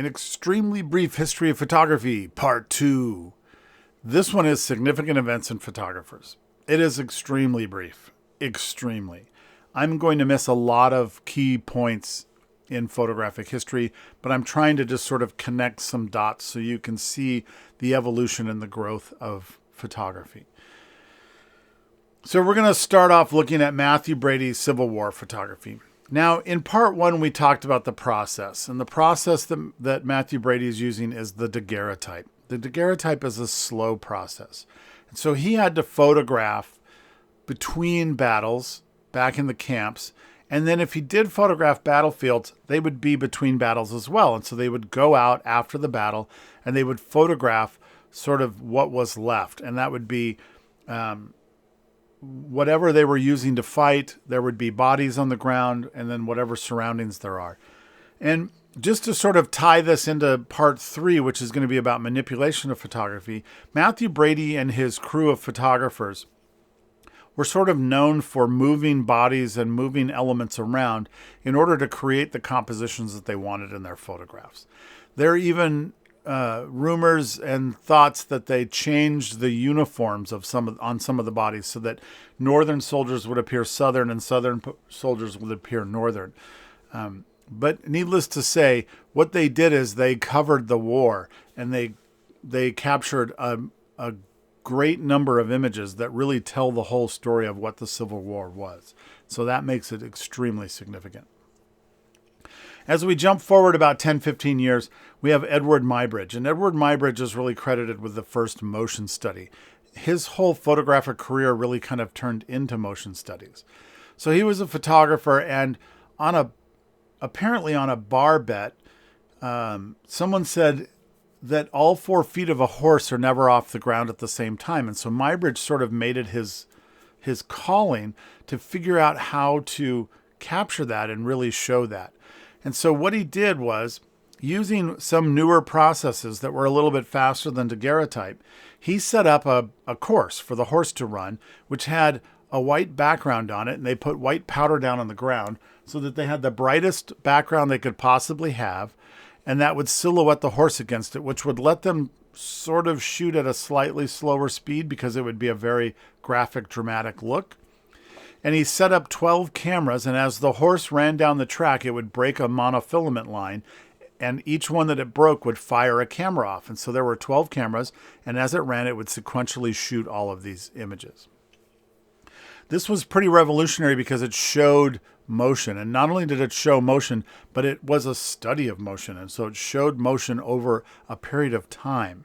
An extremely brief history of photography, part 2. This one is significant events and photographers. It is extremely brief. Extremely. I'm going to miss a lot of key points in photographic history, but I'm trying to just sort of connect some dots so you can see the evolution and the growth of photography. So we're going to start off looking at Mathew Brady's Civil War photography. Now, in part 1, we talked about the process, and the process that Mathew Brady is using is the daguerreotype. The daguerreotype is a slow process. And so he had to photograph between battles back in the camps. And then if he did photograph battlefields, they would be between battles as well. And so they would go out after the battle and they would photograph sort of what was left. And that would be whatever they were using to fight. There would be bodies on the ground and then whatever surroundings there are. And just to sort of tie this into part 3, which is going to be about manipulation of photography, Mathew Brady and his crew of photographers were sort of known for moving bodies and moving elements around in order to create the compositions that they wanted in their photographs. There are even rumors and thoughts that they changed the uniforms of some of the bodies so that northern soldiers would appear southern and southern soldiers would appear northern. But needless to say, what they did is they covered the war and they captured a great number of images that really tell the whole story of what the Civil War was. So that makes it extremely significant. As we jump forward about 10, 15 years, we have Edward Muybridge. And Edward Muybridge is really credited with the first motion study. His whole photographic career really kind of turned into motion studies. So he was a photographer, and apparently on a bar bet, someone said that all 4 feet of a horse are never off the ground at the same time. And so Muybridge sort of made it his calling to figure out how to capture that and really show that. And so what he did was, using some newer processes that were a little bit faster than daguerreotype, he set up a course for the horse to run, which had a white background on it, and they put white powder down on the ground so that they had the brightest background they could possibly have, and that would silhouette the horse against it, which would let them sort of shoot at a slightly slower speed because it would be a very graphic, dramatic look. And he set up 12 cameras, and as the horse ran down the track, it would break a monofilament line, and each one that it broke would fire a camera off. And so there were 12 cameras, and as it ran, it would sequentially shoot all of these images. This was pretty revolutionary because it showed motion. And not only did it show motion, but it was a study of motion. And so it showed motion over a period of time.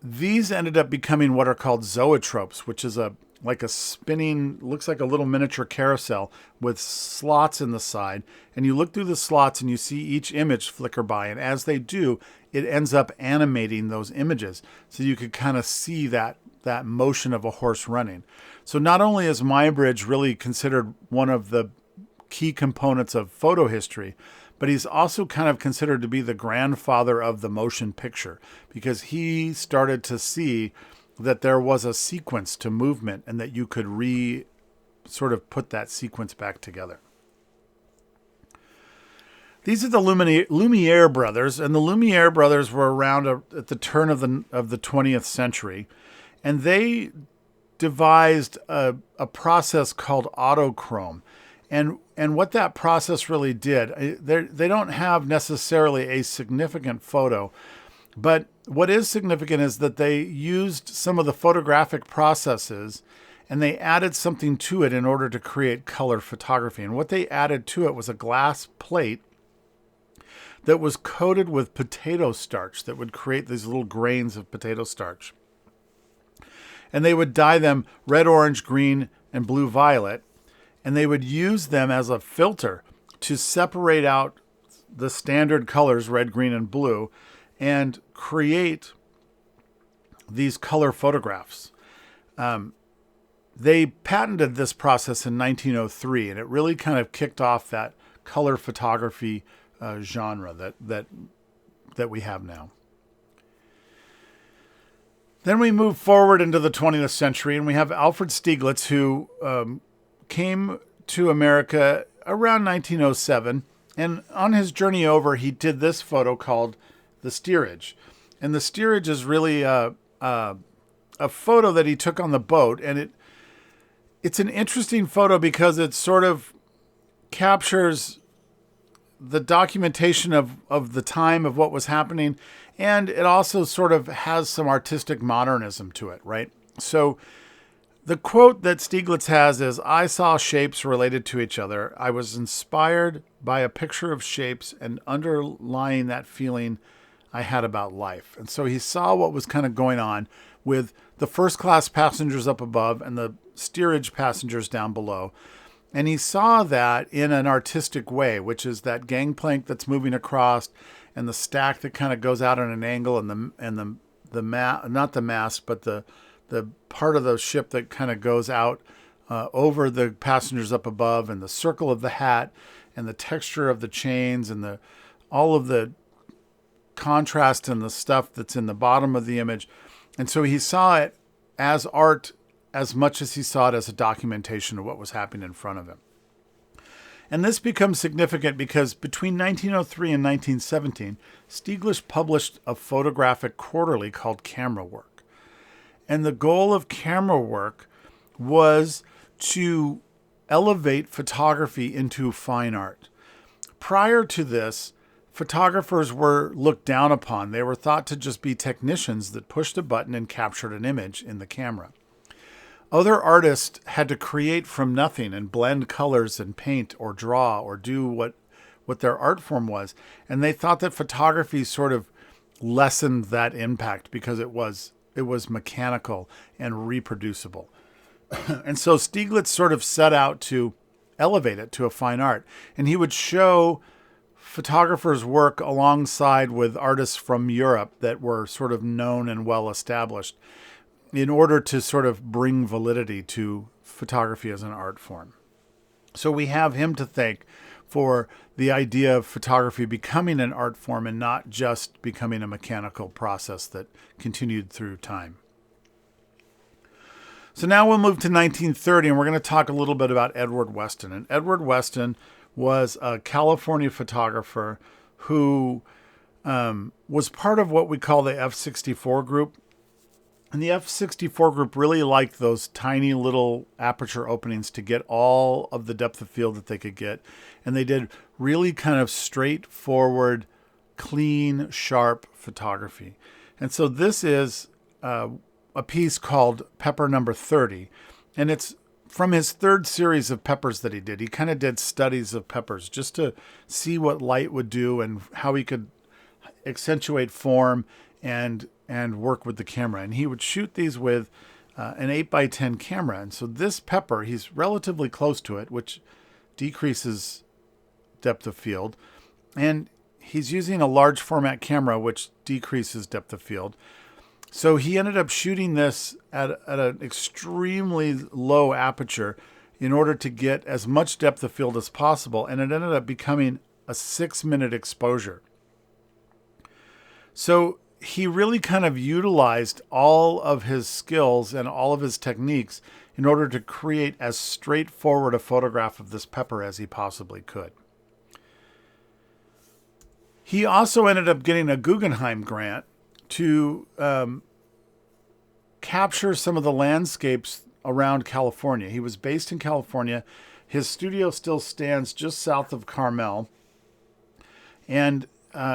These ended up becoming what are called zoetropes, which is like a spinning, looks like a little miniature carousel with slots in the side. And you look through the slots and you see each image flicker by. And as they do, it ends up animating those images. So you could kind of see that motion of a horse running. So not only is Muybridge really considered one of the key components of photo history, but he's also kind of considered to be the grandfather of the motion picture, because he started to see that there was a sequence to movement and that you could sort of put that sequence back together. These are the Lumiere brothers, and the Lumiere brothers were around at the turn of the 20th century, and they devised a process called autochrome. And what that process really did, they don't have necessarily a significant photo, but what is significant is that they used some of the photographic processes and they added something to it in order to create color photography. And what they added to it was a glass plate that was coated with potato starch that would create these little grains of potato starch. And they would dye them red, orange, green, and blue, violet. And they would use them as a filter to separate out the standard colors, red, green, and blue, and create these color photographs. They patented this process in 1903, and it really kind of kicked off that color photography genre that we have now. Then we move forward into the 20th century, and we have Alfred Stieglitz, who came to America around 1907, And on his journey over, he did this photo called the steerage. And the steerage is really a photo that he took on the boat. And it's an interesting photo because it sort of captures the documentation of the time of what was happening. And it also sort of has some artistic modernism to it, right? So the quote that Stieglitz has is, "I saw shapes related to each other. I was inspired by a picture of shapes and underlying that feeling I had about life." And so he saw what was kind of going on with the first class passengers up above and the steerage passengers down below. And he saw that in an artistic way, which is that gangplank that's moving across and the stack that kind of goes out at an angle, and not the mast, but the part of the ship that kind of goes out over the passengers up above, and the circle of the hat and the texture of the chains and all of the contrast and the stuff that's in the bottom of the image. And so he saw it as art as much as he saw it as a documentation of what was happening in front of him. And this becomes significant because between 1903 and 1917, Stieglitz published a photographic quarterly called Camera Work. And the goal of Camera Work was to elevate photography into fine art. Prior to this, photographers were looked down upon. They were thought to just be technicians that pushed a button and captured an image in the camera. Other artists had to create from nothing and blend colors and paint or draw or do what their art form was. And they thought that photography sort of lessened that impact because it was mechanical and reproducible. And so Stieglitz sort of set out to elevate it to a fine art. And he would show photographers' work alongside with artists from Europe that were sort of known and well established in order to sort of bring validity to photography as an art form. So we have him to thank for the idea of photography becoming an art form and not just becoming a mechanical process that continued through time. So now we'll move to 1930, and we're going to talk a little bit about Edward Weston. And Edward Weston was a California photographer who was part of what we call the F-64 group. And the F-64 group really liked those tiny little aperture openings to get all of the depth of field that they could get. And they did really kind of straightforward, clean, sharp photography. And so this is a piece called Pepper Number 30. And it's from his third series of peppers that he did. He kind of did studies of peppers just to see what light would do and how he could accentuate form and work with the camera. And he would shoot these with an 8x10 camera. And so this pepper, he's relatively close to it, which decreases depth of field. And he's using a large format camera, which decreases depth of field. So he ended up shooting this at an extremely low aperture in order to get as much depth of field as possible. And it ended up becoming a 6-minute exposure. So he really kind of utilized all of his skills and all of his techniques in order to create as straightforward a photograph of this pepper as he possibly could. He also ended up getting a Guggenheim grant to capture some of the landscapes around California. He was based in California. His studio still stands just south of Carmel. And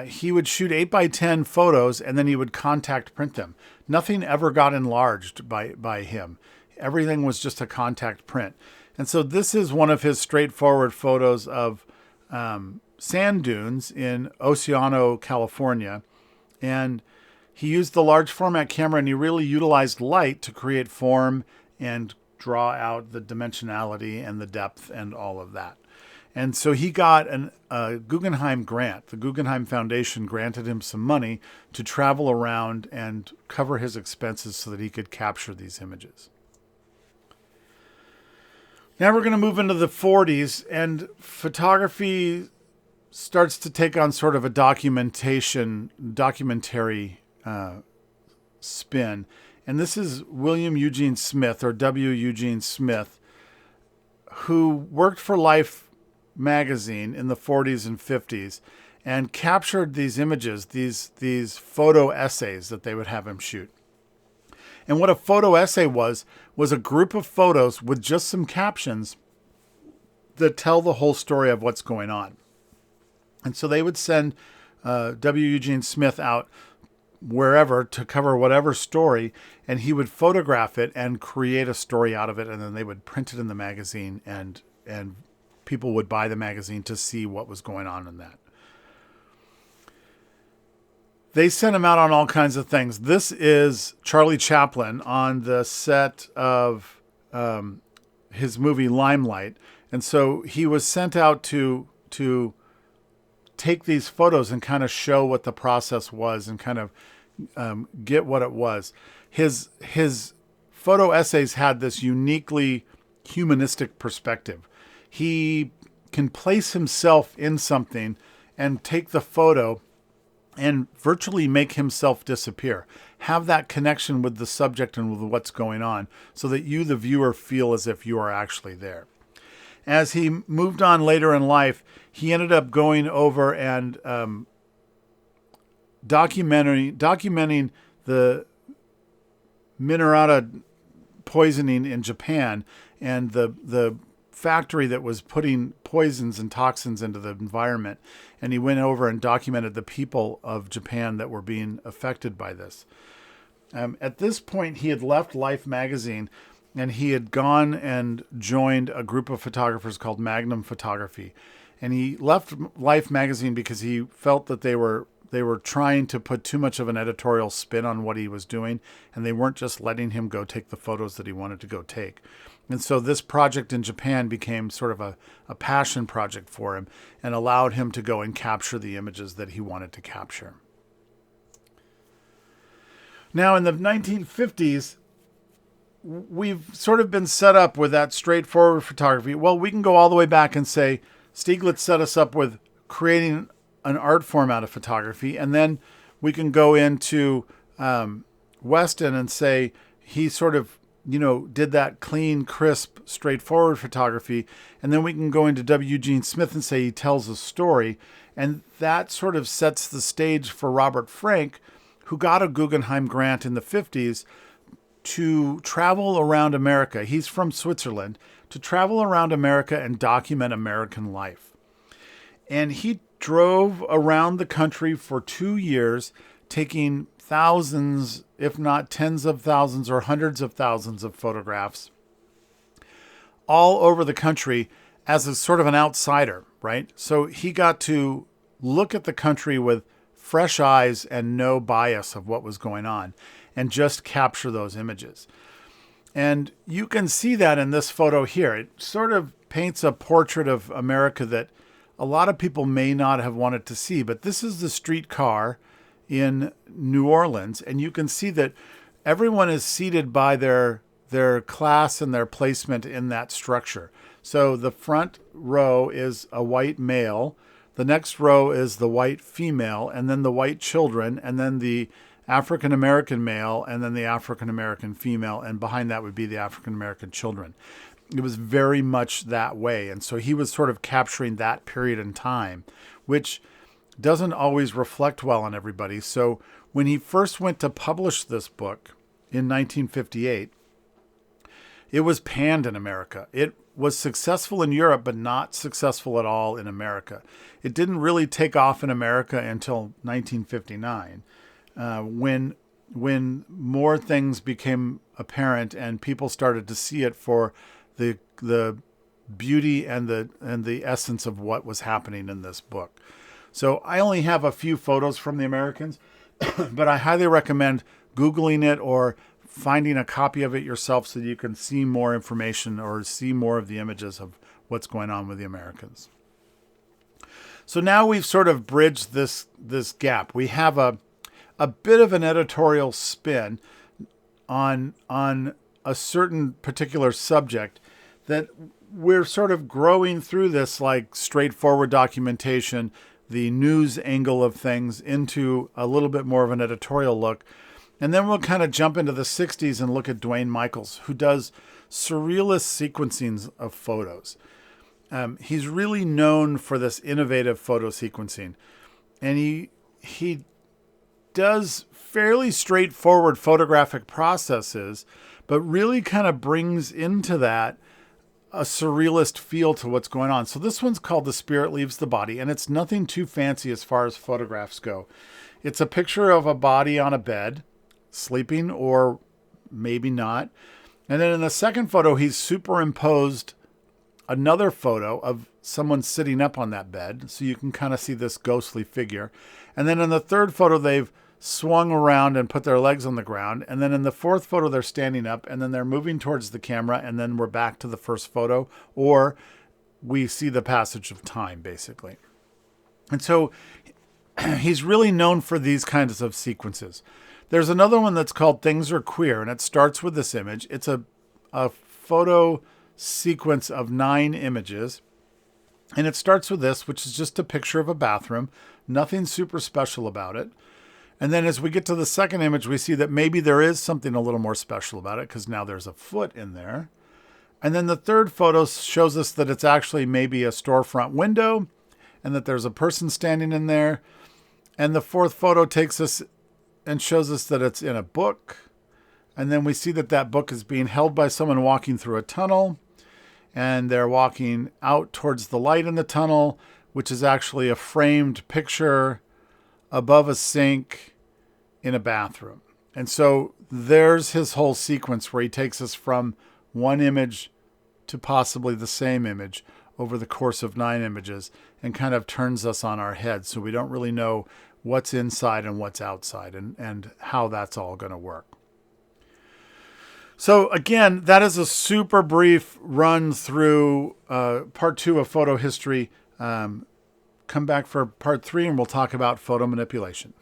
he would shoot 8x10 photos and then he would contact print them. Nothing ever got enlarged by him. Everything was just a contact print. And so this is one of his straightforward photos of sand dunes in Oceano, California. And he used the large format camera and he really utilized light to create form and draw out the dimensionality and the depth and all of that. And so he got a Guggenheim grant. The Guggenheim Foundation granted him some money to travel around and cover his expenses so that he could capture these images. Now we're going to move into the 40s, and photography starts to take on sort of a documentary spin. And this is William Eugene Smith, or W. Eugene Smith, who worked for life magazine in the 40s and 50s and captured these images, these photo essays that they would have him shoot. And what a photo essay was a group of photos with just some captions that tell the whole story of what's going on. And so they would send W. Eugene Smith out wherever to cover whatever story, and he would photograph it and create a story out of it, and then they would print it in the magazine, and people would buy the magazine to see what was going on in that. They sent him out on all kinds of things. This is Charlie Chaplin on the set of his movie Limelight. And so he was sent out to take these photos and kind of show what the process was and kind of get what it was. His photo essays had this uniquely humanistic perspective. He can place himself in something and take the photo and virtually make himself disappear. Have that connection with the subject and with what's going on so that you, the viewer, feel as if you are actually there. As he moved on later in life, he ended up going over and documenting the Minarata poisoning in Japan and the factory that was putting poisons and toxins into the environment. And he went over and documented the people of Japan that were being affected by this. At this point, he had left Life magazine, and he had gone and joined a group of photographers called Magnum Photography. And he left Life magazine because he felt that they were trying to put too much of an editorial spin on what he was doing, and they weren't just letting him go take the photos that he wanted to go take. And so this project in Japan became sort of a passion project for him and allowed him to go and capture the images that he wanted to capture. Now, in the 1950s, we've sort of been set up with that straightforward photography. Well, we can go all the way back and say Stieglitz set us up with creating an art form out of photography, and then we can go into Weston and say he sort of did that clean, crisp, straightforward photography. And then we can go into W. Eugene Smith and say he tells a story. And that sort of sets the stage for Robert Frank, who got a Guggenheim grant in the 50s to travel around America. He's from Switzerland, to travel around America and document American life. And he drove around the country for 2 years, taking thousands, if not tens of thousands or hundreds of thousands of photographs all over the country as a sort of an outsider, right? So he got to look at the country with fresh eyes and no bias of what was going on and just capture those images. And you can see that in this photo here. It sort of paints a portrait of America that a lot of people may not have wanted to see, but this is the streetcar in New Orleans, and you can see that everyone is seated by their class and their placement in that structure. So the front row is a white male, the next row is the white female, and then the white children, and then the African American male, and then the African American female, and behind that would be the African American children. It was very much that way, and so he was sort of capturing that period in time, which doesn't always reflect well on everybody. So when he first went to publish this book in 1958, it was panned in America. It was successful in Europe, but not successful at all in America. It didn't really take off in America until 1959, when more things became apparent and people started to see it for the beauty and the essence of what was happening in this book. So I only have a few photos from the Americans, but I highly recommend Googling it or finding a copy of it yourself so you can see more information or see more of the images of what's going on with the Americans. So now we've sort of bridged this gap. We have a bit of an editorial spin on a certain particular subject that we're sort of growing through this like straightforward documentation, the news angle of things, into a little bit more of an editorial look. And then we'll kind of jump into the 60s and look at Duane Michals, who does surrealist sequencings of photos. he's really known for this innovative photo sequencing. And he does fairly straightforward photographic processes, but really kind of brings into that a surrealist feel to what's going on. So this one's called The Spirit Leaves the Body, and it's nothing too fancy as far as photographs go. It's a picture of a body on a bed, sleeping or maybe not. And then in the second photo, he's superimposed another photo of someone sitting up on that bed, so you can kind of see this ghostly figure. And then in the third photo, they've swung around and put their legs on the ground. And then in the fourth photo, they're standing up, and then they're moving towards the camera, and then we're back to the first photo, or we see the passage of time, basically. And so he's really known for these kinds of sequences. There's another one that's called Things Are Queer, and it starts with this image. It's a photo sequence of 9 images. And it starts with this, which is just a picture of a bathroom. Nothing super special about it. And then as we get to the second image, we see that maybe there is something a little more special about it, because now there's a foot in there. And then the third photo shows us that it's actually maybe a storefront window and that there's a person standing in there. And the fourth photo takes us and shows us that it's in a book. And then we see that that book is being held by someone walking through a tunnel. And they're walking out towards the light in the tunnel, which is actually a framed picture above a sink in a bathroom. And so there's his whole sequence where he takes us from one image to possibly the same image over the course of 9 images and kind of turns us on our head. So we don't really know what's inside and what's outside and how that's all going to work. So again, that is a super brief run through part 2 of photo history. Come back for part 3 and we'll talk about photo manipulation.